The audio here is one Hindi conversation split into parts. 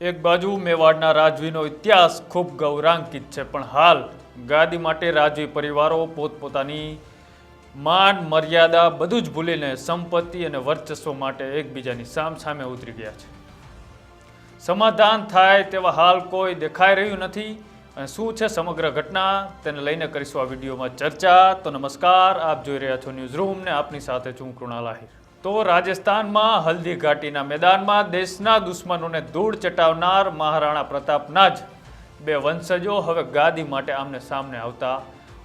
એક બાજુ મેવાડના રાજવીનો ઇતિહાસ ખૂબ ગૌરવાન્વિત છે, પણ હાલ ગાદી માટે રાજવી પરિવારો પોતપોતાની માન મર્યાદા બધું જ ભૂલીને સંપત્તિ અને વર્ચસ્વ માટે એકબીજાની સામસામે ઉતરી ગયા છે. સમાધાન થાય તેવા હાલ કોઈ દેખાઈ રહ્યું નથી. અને શું છે સમગ્ર ઘટના, તેને લઈને કરીશું આ વિડીયોમાં ચર્ચા. તો નમસ્કાર, આપ જોઈ રહ્યા છો ન્યૂઝ રૂમ ને આપની સાથે છું કૃણાલ આહિર. તો રાજસ્થાનમાં હલ્દી ઘાટીના મેદાનમાં દેશના દુશ્મનોને ધૂળ ચટાવનાર મહારાણા પ્રતાપના જ બે વંશજો હવે ગાદી માટે આમને સામને આવતા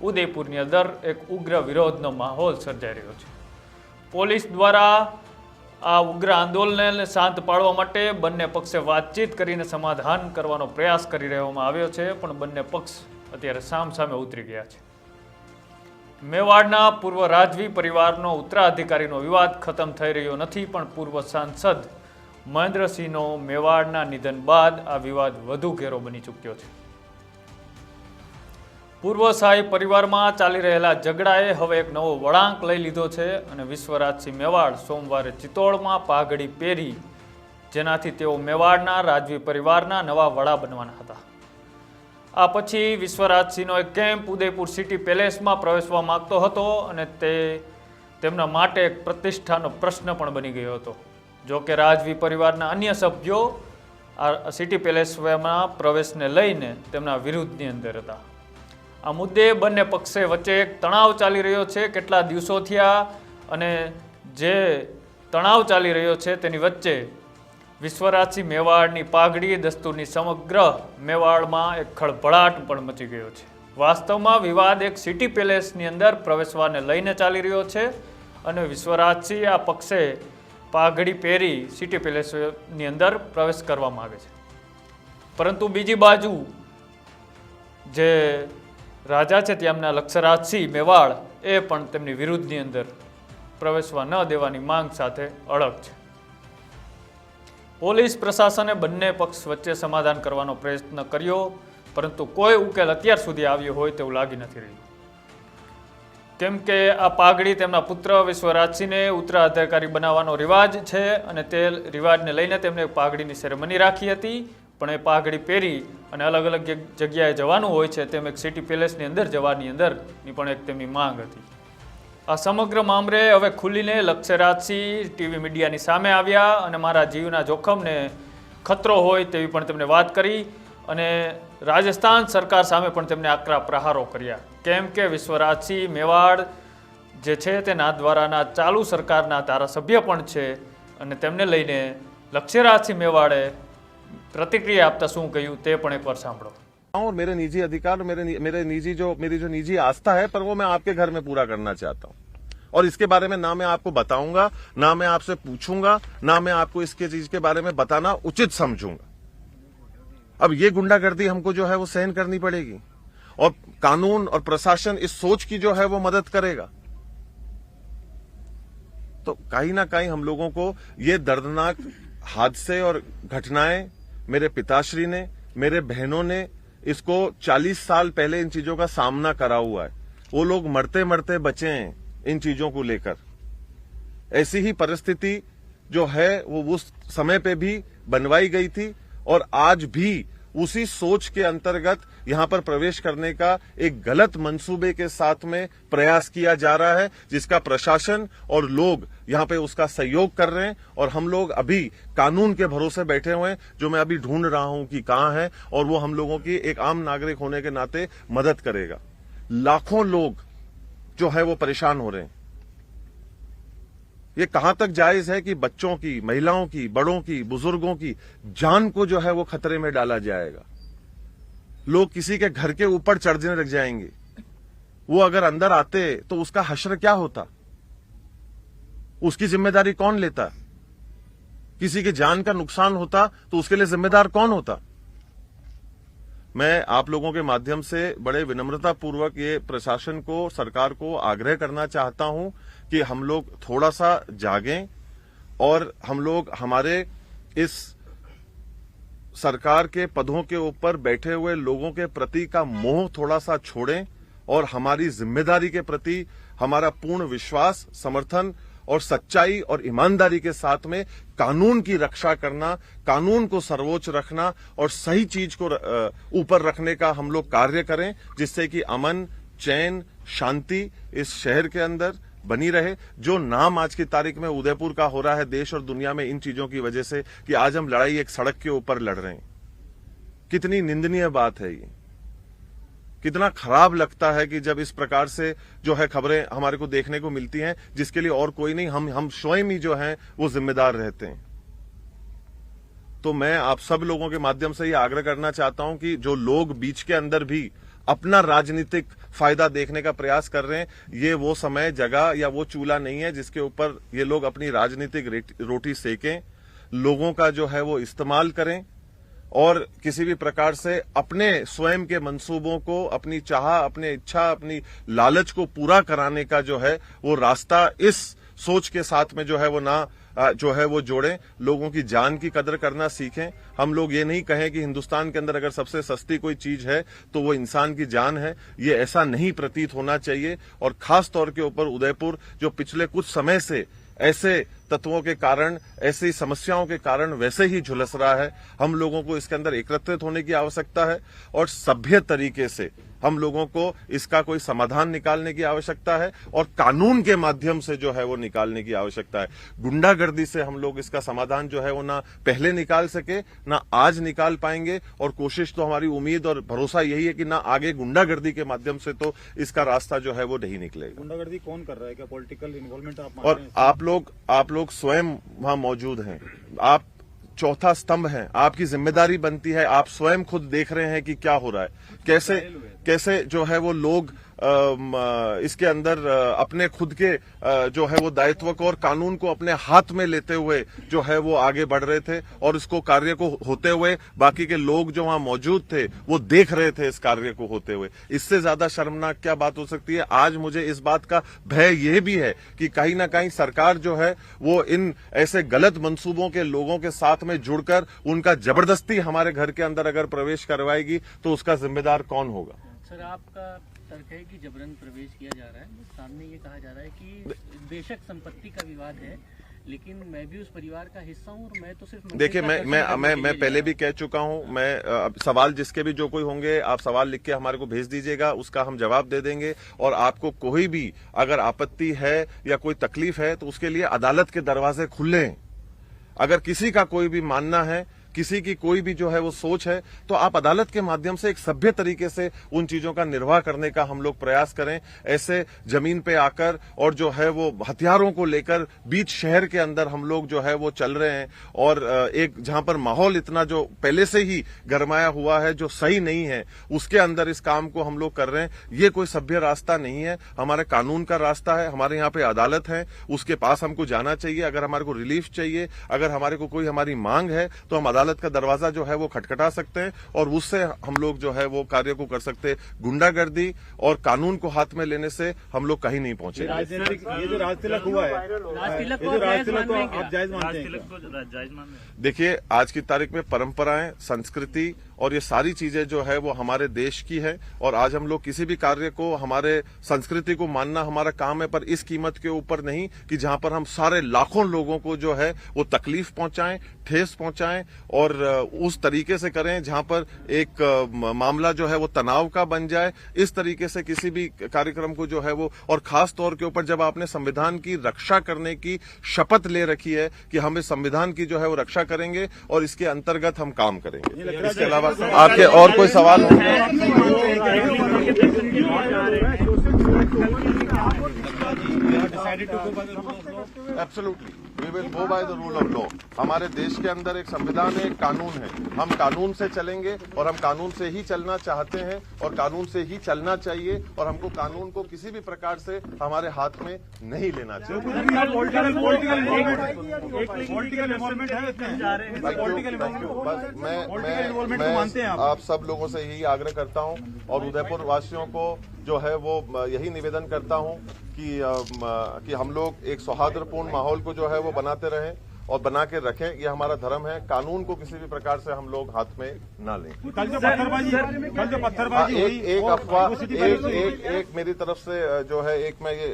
ઉદયપુરની અંદર એક ઉગ્ર વિરોધનો માહોલ સર્જાઈ રહ્યો છે. પોલીસ દ્વારા આ ઉગ્ર આંદોલનને શાંત પાડવા માટે બંને પક્ષે વાતચીત કરીને સમાધાન કરવાનો પ્રયાસ કરી રહેવામાં આવ્યો છે, પણ બંને પક્ષ અત્યારે સામસામે ઉતરી ગયા છે. મેવાડના પૂર્વ રાજવી પરિવારનો ઉત્તરાધિકારીનો વિવાદ ખતમ થઈ રહ્યો નથી, પણ પૂર્વ સાંસદ મહેન્દ્રસિંહનો મેવાડના નિધન બાદ આ વિવાદ વધુ ઘેરો બની ચૂક્યો છે. પૂર્વ શાહી પરિવારમાં ચાલી રહેલા ઝઘડાએ હવે એક નવો વળાંક લઈ લીધો છે અને વિશ્વરાજસિંહ મેવાડ સોમવારે ચિત્તોડમાં પાઘડી પહેરી, જેનાથી તેઓ મેવાડના રાજવી પરિવારના નવા વડા બનવાના હતા. આ પછી વિશ્વરાજસિંહનો એક કેમ્પ ઉદયપુર સિટી પેલેસમાં પ્રવેશવા માંગતો હતો અને તે તેમના માટે એક પ્રતિષ્ઠાનો પ્રશ્ન પણ બની ગયો હતો. જો કે રાજવી પરિવારના અન્ય સભ્યો આ સિટી પેલેસમાં પ્રવેશને લઈને તેમના વિરુદ્ધની અંદર હતા. આ મુદ્દે બંને પક્ષે વચ્ચે એક તણાવ ચાલી રહ્યો છે કેટલા દિવસો થયા, અને જે તણાવ ચાલી રહ્યો છે તેની વચ્ચે વિશ્વરાજસિંહ મેવાડની પાઘડી દસ્તુરની સમગ્ર મેવાડમાં એક ખળભળાટ પણ મચી ગયો છે. વાસ્તવમાં વિવાદ એક સિટી પેલેસની અંદર પ્રવેશવાને લઈને ચાલી રહ્યો છે અને વિશ્વરાજસિંહ આ પક્ષે પાઘડી પહેરી સિટી પેલેસની અંદર પ્રવેશ કરવા માગે છે, પરંતુ બીજી બાજુ જે રાજા છે તેમના લક્ષરાજસિંહ મેવાડ એ પણ તેમની વિરુદ્ધની અંદર પ્રવેશવા ન દેવાની માંગ સાથે અડગ છે. પોલીસ પ્રશાસને બંને પક્ષ વચ્ચે સમાધાન કરવાનો પ્રયત્ન કર્યો, પરંતુ કોઈ ઉકેલ અત્યાર સુધી આવ્યો હોય તેવું લાગી નથી રહ્યું, કેમ કે આ પાઘડી તેમના પુત્ર વિશ્વરાજસિંહને ઉત્તરાધિકારી બનાવવાનો રિવાજ છે અને તે રિવાજને લઈને તેમને પાઘડીની સેરેમની રાખી હતી. પણ એ પાઘડી પહેરી અને અલગ અલગ જગ્યાએ જવાનું હોય છે, તેમ એક સિટી પેલેસની અંદર જવાની અંદરની પણ એક તેમની માંગ હતી. આ સમગ્ર મામલે હવે ખુલીને લક્ષરાજસિંહ ટીવી મીડિયાની સામે આવ્યા અને મારા જીવના જોખમને ખતરો હોય તેવી પણ તેમને વાત કરી અને રાજસ્થાન સરકાર સામે પણ તેમને આકરા પ્રહારો કર્યા, કેમ કે વિશ્વરાજસિંહ મેવાડ જે છે તે નાથદ્વારાના ચાલુ સરકારના ધારાસભ્ય પણ છે અને તેમને લઈને લક્ષરાજસિંહ મેવાડે प्रतिक्रिया आपता શું કહ્યું તે પણ એકવાર સાંભળો. और मेरे निजी अधिकार, मेरी जो निजी आस्था है, पर वो मैं आपके घर में पूरा करना चाहता हूं. और इसके बारे में ना मैं आपको बताऊंगा, ना मैं आपसे पूछूंगा, ना मैं आपको इसके चीज के बारे में बताना उचित समझूंगा. अब ये गुंडागर्दी हमको जो है वो सहन करनी पड़ेगी और कानून और प्रशासन इस सोच की जो है वो मदद करेगा. तो कहीं ना कहीं हम लोगों को ये दर्दनाक हादसे और घटनाएं मेरे पिताश्री ने, मेरे बहनों ने इसको 40 साल पहले इन चीजों का सामना करा हुआ है. वो लोग मरते मरते बचे हैं इन चीजों को लेकर. ऐसी ही परिस्थिति जो है वो उस समय पे भी बनवाई गई थी और आज भी उसी सोच के अंतर्गत यहां पर प्रवेश करने का एक गलत मंसूबे के साथ में प्रयास किया जा रहा है, जिसका प्रशासन और लोग यहां पे उसका सहयोग कर रहे हैं. और हम लोग अभी कानून के भरोसे बैठे हुए हैं, जो मैं अभी ढूंढ रहा हूं कि कहां है, और वो हम लोगों की एक आम नागरिक होने के नाते मदद करेगा. लाखों लोग जो है वो परेशान हो रहे हैं. ये कहां तक जायज है कि बच्चों की, महिलाओं की, बड़ों की, बुजुर्गों की जान को जो है वो खतरे में डाला जाएगा. लोग किसी के घर के ऊपर चढ़ने लग जाएंगे. वो अगर अंदर आते तो उसका हश्र क्या होता, उसकी जिम्मेदारी कौन लेता? किसी की जान का नुकसान होता तो उसके लिए जिम्मेदार कौन होता? मैं आप लोगों के माध्यम से बड़े विनम्रता पूर्वक ये प्रशासन को, सरकार को आग्रह करना चाहता हूं कि हम लोग थोड़ा सा जागें और हम लोग हमारे इस सरकार के पदों के ऊपर बैठे हुए लोगों के प्रति का मोह थोड़ा सा छोड़ें और हमारी जिम्मेदारी के प्रति हमारा पूर्ण विश्वास, समर्थन और सच्चाई और ईमानदारी के साथ में कानून की रक्षा करना, कानून को सर्वोच्च रखना और सही चीज को ऊपर रखने का हम लोग कार्य करें, जिससे कि अमन, चैन, शांति इस शहर के अंदर बनी रहे। जो नाम आज की तारीख में उदयपुर का हो रहा है देश और दुनिया में इन चीजों की वजह से कि आज हम लड़ाई एक सड़क के ऊपर लड़ रहे हैं, कितनी निंदनीय बात है ये। कितना खराब लगता है कि जब इस प्रकार से जो है खबरें हमारे को देखने को मिलती हैं, जिसके लिए और कोई नहीं, हम स्वयं ही जो हैं वो जिम्मेदार रहते हैं। तो मैं आप सब लोगों के माध्यम से ये आग्रह करना चाहता हूं कि जो लोग बीच के अंदर भी अपना राजनीतिक फायदा देखने का प्रयास कर रहे हैं, ये वो समय, जगह या वो चूल्हा नहीं है जिसके ऊपर ये लोग अपनी राजनीतिक रोटी सेकें। लोगों का जो है वो इस्तेमाल करें और किसी भी प्रकार से अपने स्वयं के मंसूबों को, अपनी चाह, अपनी इच्छा, अपनी लालच को पूरा कराने का जो है वो रास्ता इस सोच के साथ में जो है वो ना जो है वो जोड़ें। लोगों की जान की कदर करना सीखें। हम लोग ये नहीं कहें कि हिंदुस्तान के अंदर अगर सबसे सस्ती कोई चीज है तो वो इंसान की जान है, ये ऐसा नहीं प्रतीत होना चाहिए। और खास तौर के ऊपर उदयपुर जो पिछले कुछ समय से ऐसे तत्वों के कारण, ऐसी समस्याओं के कारण वैसे ही झुलस रहा है, हम लोगों को इसके अंदर एकत्रित होने की आवश्यकता है और सभ्य तरीके से हम लोगों को इसका कोई समाधान निकालने की आवश्यकता है और कानून के माध्यम से जो है वो निकालने की आवश्यकता है। गुंडागर्दी से हम लोग इसका समाधान जो है वो ना पहले निकाल सके, ना आज निकाल पाएंगे। और कोशिश तो हमारी उम्मीद और भरोसा यही है कि ना आगे गुंडागर्दी के माध्यम से तो इसका रास्ता जो है वो नहीं निकलेगा। गुंडागर्दी कौन कर रहा है? क्या पॉलिटिकल इन्वॉल्वमेंट आप और आप लोग स्वयं वहां मौजूद हैं, आप चौथा स्तंभ हैं, आपकी जिम्मेदारी बनती है। आप स्वयं खुद देख रहे हैं कि क्या हो रहा है, कैसे जो है वो लोग इसके अंदर अपने खुद के जो है वो दायित्व को और कानून को अपने हाथ में लेते हुए जो है वो आगे बढ़ रहे थे और इसको कार्य को होते हुए बाकी के लोग जो वहां मौजूद थे वो देख रहे थे इस कार्य को होते हुए। इससे ज्यादा शर्मनाक क्या बात हो सकती है? आज मुझे इस बात का भय यह भी है कि कहीं ना कहीं सरकार जो है वो इन ऐसे गलत मंसूबों के लोगों के साथ में जुड़कर उनका जबरदस्ती हमारे घर के अंदर अगर प्रवेश करवाएगी तो उसका जिम्मेदार कौन होगा? सर, आपका तर्क है कि जबरन प्रवेश किया जा रहा है। सामने ये कहा जा रहा है कि बेशक संपत्ति का विवाद है, लेकिन मैं भी उस परिवार का हिस्सा हूं और मैं तो सिर्फ देखिए, मैं पहले भी कह चुका हूं, मैं सवाल जिसके भी जो कोई होंगे आप सवाल लिख के हमारे को भेज दीजिएगा, उसका हम जवाब दे देंगे। और आपको कोई भी अगर आपत्ति है या कोई तकलीफ है तो उसके लिए अदालत के दरवाजे खुले हैं। अगर किसी का कोई भी मानना है, किसी की कोई भी जो है वो सोच है, तो आप अदालत के माध्यम से एक सभ्य तरीके से उन चीजों का निर्वाह करने का हम लोग प्रयास करें। ऐसे जमीन पे आकर और जो है वो हथियारों को लेकर बीच शहर के अंदर हम लोग जो है वो चल रहे हैं और एक जहां पर माहौल इतना जो पहले से ही गरमाया हुआ है, जो सही नहीं है, उसके अंदर इस काम को हम लोग कर रहे हैं। ये कोई सभ्य रास्ता नहीं है। हमारे कानून का रास्ता है, हमारे यहाँ पे अदालत है, उसके पास हमको जाना चाहिए। अगर हमारे को रिलीफ चाहिए, अगर हमारे को कोई हमारी मांग है तो हम अदालत का दरवाजा जो है वो खटखटा सकते हैं और उससे हम लोग जो है वो कार्य को कर सकते हैं। गुंडागर्दी और कानून को हाथ में लेने से हम लोग कहीं नहीं पहुंचे। ये जो राजतिलक हुआ है, आप जायज मानते हैं? देखिए, आज की तारीख में परंपराएं, संस्कृति और ये सारी चीजें जो है वो हमारे देश की है और आज हम लोग किसी भी कार्य को, हमारे संस्कृति को मानना हमारा काम है, पर इस कीमत के ऊपर नहीं कि जहां पर हम सारे लाखों लोगों को जो है वो तकलीफ पहुंचाएं, ठेस पहुंचाएं और उस तरीके से करें जहां पर एक मामला जो है वो तनाव का बन जाए। इस तरीके से किसी भी कार्यक्रम को जो है वो, और खास तौर के ऊपर जब आपने संविधान की रक्षा करने की शपथ ले रखी है कि हम इस संविधान की जो है वो रक्षा करेंगे और इसके अंतर्गत हम काम करेंगे। इसके अलावा आपके और कोई सवाल होंगे? Absolutely, we will go by the rule of law. हमारे देश के अंदर एक संविधान है, एक कानून है। हम कानून से चलेंगे और हम कानून से ही चलना चाहते हैं और कानून से ही चलना चाहिए और हमको कानून को किसी भी प्रकार से हमारे हाथ में नहीं लेना चाहिए। बस मैं आप सब लोगों से यही आग्रह करता हूं और उदयपुर वासियों को जो है वो यही निवेदन करता हूं कि हम लोग एक सौहार्दपूर्ण माहौल को जो है वो बनाते रहें और बना के रखें। ये हमारा धर्म है। कानून को किसी भी प्रकार से हम लोग हाथ में ना लें। कल जो पत्थरबाजी एक अफवाह, एक मेरी तरफ से जो है, एक मैं ये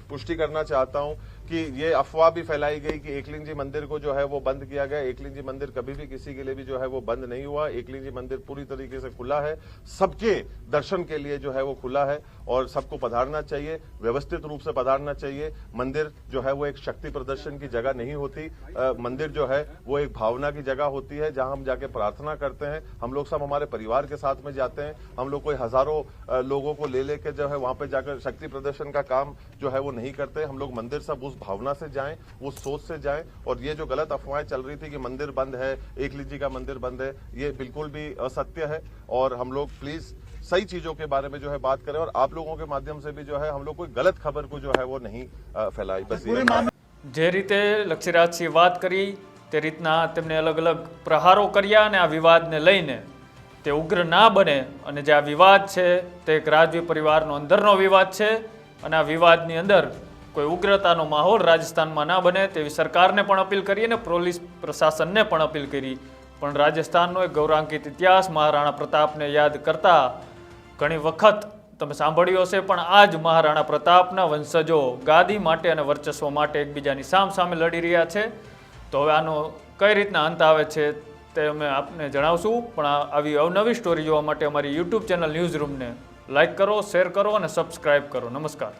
पुष्टि करना चाहता हूं कि ये अफवाह भी फैलाई गई कि एकलिंग जी मंदिर को जो है वो बंद किया गया। एकलिंग जी मंदिर कभी भी किसी के लिए भी जो है वो बंद नहीं हुआ। एकलिंग जी मंदिर पूरी तरीके से खुला है, सबके दर्शन के लिए जो है वो खुला है और सबको पधारना चाहिए, व्यवस्थित रूप से पधारना चाहिए। मंदिर जो है वो एक शक्ति प्रदर्शन की जगह नहीं होती। मंदिर जो है वो एक भावना की जगह होती है जहां हम जाके प्रार्थना करते हैं। हम लोग सब हमारे परिवार के साथ में जाते हैं। हम लोग कोई हजारों लोगों को ले लेकर जो है वहां पे जाकर शक्ति प्रदर्शन का काम जो है वो नहीं करते। हम लोग मंदिर सब उस भावना से जाएं, उस सोच से जाएं। और ये जो गलत अफवाहें चल रही थी कि मंदिर बंद है, एकलिंग जी का मंदिर बंद है, ये बिल्कुल भी असत्य है। और हम लोग प्लीज सही चीजों के बारे में जो है बात करें और आप लोगों के माध्यम से भी जो है हम लोग कोई गलत खबर को जो है वो नहीं फैलाई। बस જે રીતે લક્ષીરાજસિંહ વાત કરી તે રીતના તેમને અલગ અલગ પ્રહારો કર્યા અને આ વિવાદને લઈને તે ઉગ્ર ના બને અને જે આ વિવાદ છે તે એક રાજવી પરિવારનો અંદરનો વિવાદ છે અને આ વિવાદની અંદર કોઈ ઉગ્રતાનો માહોલ રાજસ્થાનમાં ના બને તેવી સરકારને પણ અપીલ કરી અને પોલીસ પ્રશાસનને પણ અપીલ કરી। પણ રાજસ્થાનનો એક ગૌરવાન્વિત ઇતિહાસ મહારાણા પ્રતાપને યાદ કરતા ઘણી વખત તમે સાંભળ્યું હશે પણ આ જ મહારાણા પ્રતાપના વંશજો ગાદી માટે અને વર્ચસ્વ માટે એકબીજાની સામે લડી રહ્યા છે। તો હવે આનો કઈ રીતના અંત આવે છે તે અમે આપને જણાવશું। પણ આવી અવનવી સ્ટોરી જોવા માટે અમારી યુટ્યુબ ચેનલ ન્યૂઝ રૂમને લાઇક કરો, શેર કરો અને સબસ્ક્રાઇબ કરો। નમસ્કાર।